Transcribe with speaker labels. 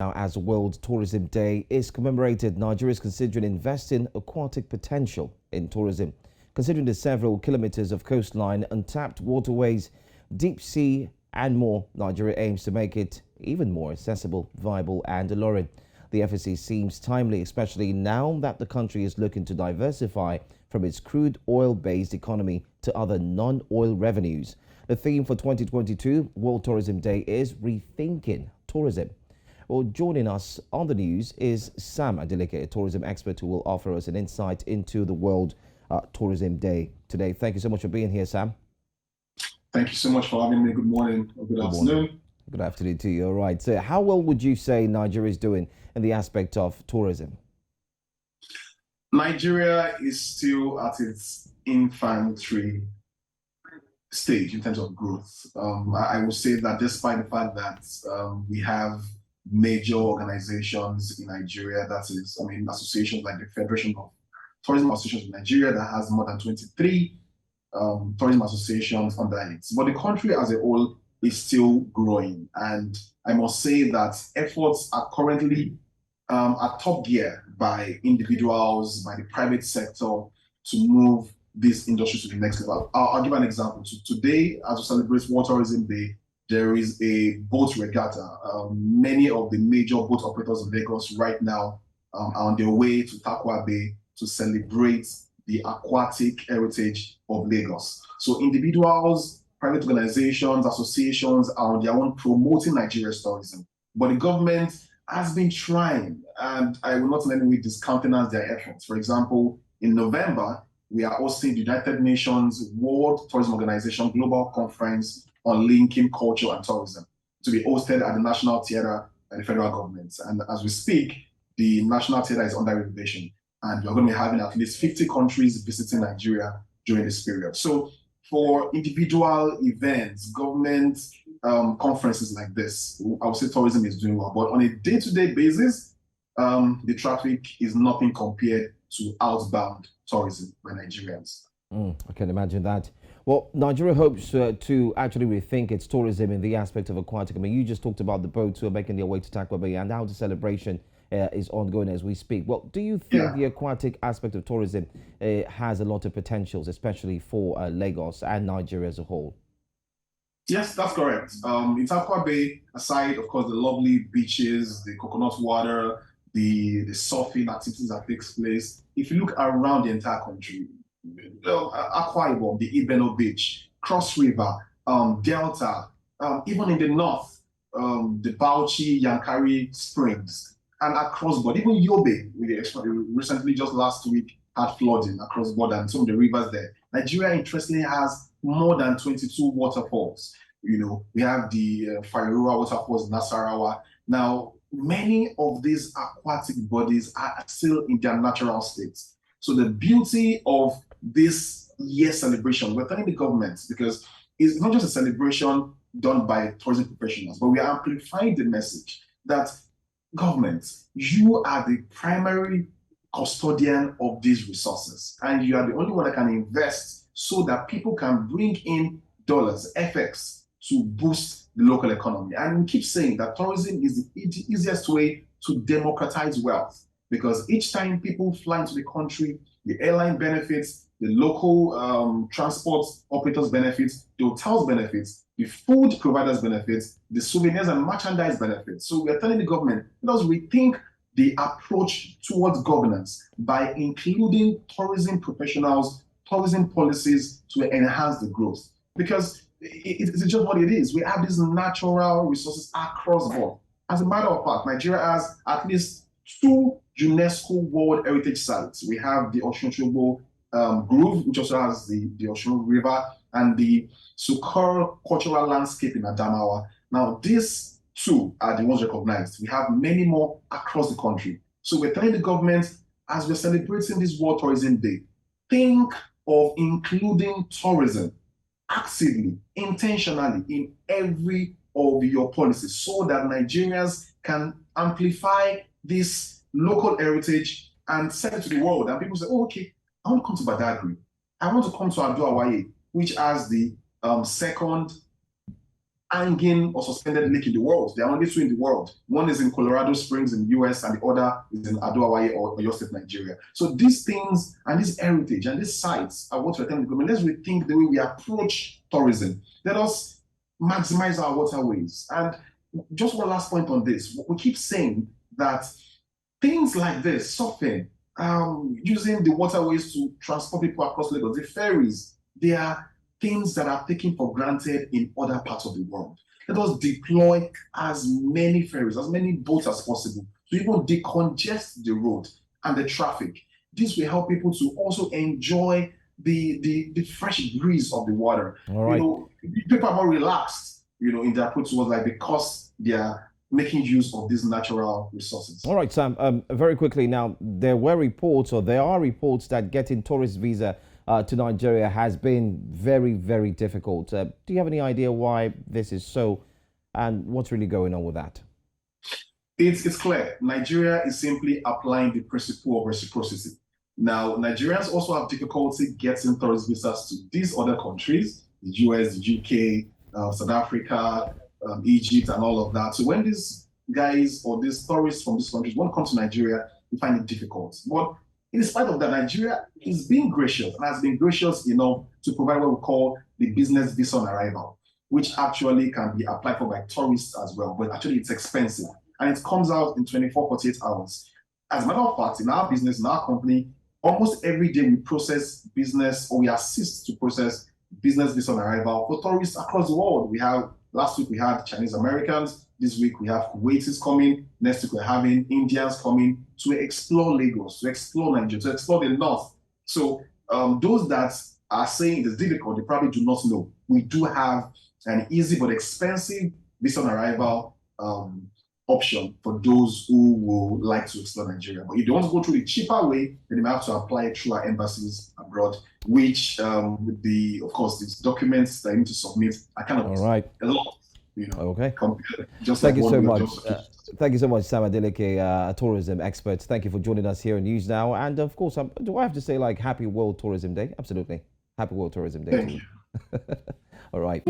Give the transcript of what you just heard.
Speaker 1: Now, as World Tourism Day is commemorated, Nigeria is considering investing aquatic potential in tourism. Considering the several kilometers of coastline, untapped waterways, deep sea, and more, Nigeria aims to make it even more accessible, viable, and alluring. The FSC seems timely, especially now that the country is looking to diversify from its crude oil-based economy to other non-oil revenues. The theme for 2022 World Tourism Day is Rethinking Tourism. Well, joining us on the news is Sam Adeleke, a tourism expert who will offer us an insight into the World Tourism Day today. Thank you so much for being here, Sam.
Speaker 2: Thank you so much for having me. Good morning or good afternoon.
Speaker 1: Morning. Good afternoon to you. All right. So how well would you say Nigeria is doing in the aspect of tourism?
Speaker 2: Nigeria is still at its infantry stage in terms of growth. I will say that despite the fact that we have major organizations in Nigeria, that is, associations like the Federation of Tourism Associations in Nigeria that has more than 23 tourism associations under it. But the country as a whole is still growing. And I must say that efforts are currently at top gear by individuals, by the private sector to move this industry to the next level. I'll give an example. Today, as we celebrate World Tourism Day, there is a boat regatta. Many of the major boat operators in Lagos right now are on their way to Takwa Bay to celebrate the aquatic heritage of Lagos. So individuals, private organizations, associations are on their own promoting Nigeria's tourism. But the government has been trying, and I will not in any way discountenance their efforts. For example, in November, we are hosting the United Nations World Tourism Organization Global Conference on Linking Culture and Tourism to be hosted at the National Theatre by the federal government. And as we speak, the National Theatre is under renovation, and we're going to be having at least 50 countries visiting Nigeria during this period. So for individual events, government conferences like this, I would say tourism is doing well. But on a day-to-day basis, the traffic is nothing compared to outbound tourism by Nigerians.
Speaker 1: I can imagine that. Well, Nigeria hopes to actually rethink its tourism in the aspect of aquatic. I mean, you just talked about the boats who are making their way to Takwa Bay and how the celebration is ongoing as we speak. Well, do you think the aquatic aspect of tourism has a lot of potentials, especially for Lagos and Nigeria as a whole?
Speaker 2: Yes, that's correct. In Takwa Bay, aside, of course, the lovely beaches, the coconut water, the surfing activities that takes place, if you look around the entire country, Aqua Ibom, the Ibeno Beach, Cross River, Delta, even in the north, the Bauchi, Yankari Springs, and across border, even Yobe, we recently, just last week, had flooding across border and some of the rivers there. Nigeria, interestingly, has more than 22 waterfalls. You know, we have the Fairura waterfalls in Nasarawa. Now, many of these aquatic bodies are still in their natural states. So the beauty of this year's celebration, we're telling the government, because it's not just a celebration done by tourism professionals, but we are amplifying the message that government, you are the primary custodian of these resources, and you are the only one that can invest so that people can bring in dollars, FX, to boost the local economy. And we keep saying that tourism is the easiest way to democratize wealth, because each time people fly into the country, the airline benefits, the local transport operators benefits, the hotels benefits, the food providers benefits, the souvenirs and merchandise benefits. So we're telling the government, let us rethink the approach towards governance by including tourism professionals, tourism policies to enhance the growth. Because it's just what it is. We have these natural resources across board. As a matter of fact, Nigeria has at least 2 UNESCO World Heritage Sites. We have the Osun Grove, which also has the Osun River, and the Sukor Cultural Landscape in Adamawa. Now, these 2 are the ones recognized. We have many more across the country. So we're telling the government, as we're celebrating this World Tourism Day, think of including tourism actively, intentionally in every of your policies so that Nigerians can amplify this local heritage and sell it to the world. And people say, oh, okay, I want to come to Badagry. I want to come to Ado Awaye, which has the second hanging or suspended lake in the world. There are only two in the world. One is in Colorado Springs in the US, and the other is in Ado-Hawaii or Oyo State, Nigeria. So these things and this heritage and these sites are what we're telling the government. Let's rethink the way we approach tourism. Let us maximize our waterways. And just one last point on this. We keep saying that things like this, surfing, using the waterways to transport people across Lagos, the ferries, they are things that are taken for granted in other parts of the world. Let us deploy as many ferries, as many boats as possible to even decongest the road and the traffic. This will help people to also enjoy the fresh breeze of the water.
Speaker 1: All right.
Speaker 2: People are more relaxed, in their approach towards life because they are making use of these natural resources.
Speaker 1: All right, Sam, very quickly now, there are reports that getting tourist visa to Nigeria has been very, very difficult. Do you have any idea why this is so and what's really going on with that?
Speaker 2: It's clear. Nigeria is simply applying the principle of reciprocity. Now, Nigerians also have difficulty getting tourist visas to these other countries, the US, the UK, South Africa, Egypt, and all of that. So when these guys or these tourists from these countries want to come to Nigeria, we find it difficult. But in spite of that, Nigeria is being gracious and has been gracious enough to provide what we call the business visa on arrival, which actually can be applied for by tourists as well. But actually, it's expensive and it comes out in 24, 48 hours. As a matter of fact, in our business, in our company, almost every day we process business or we assist to process business visa on arrival for tourists across the world. Last week we had Chinese Americans. This week we have Kuwaitis coming. Next week we're having Indians coming to explore Lagos, to explore Nigeria, to explore the north. So those that are saying it is difficult, they probably do not know. We do have an easy but expensive visa on arrival option for those who will like to explore Nigeria. But if they want to go through the cheaper way, then they might have to apply it through our embassies abroad, which with of course, these documents that you need to submit are kind of
Speaker 1: All right.
Speaker 2: a lot.
Speaker 1: Okay.
Speaker 2: Just
Speaker 1: Thank
Speaker 2: like
Speaker 1: you so much. Thank you so much, Sam Adeleke, a tourism expert. Thank you for joining us here on News Now. And of course, do I have to say Happy World Tourism Day? Absolutely. Happy World Tourism Day.
Speaker 2: Thank you.
Speaker 1: All right.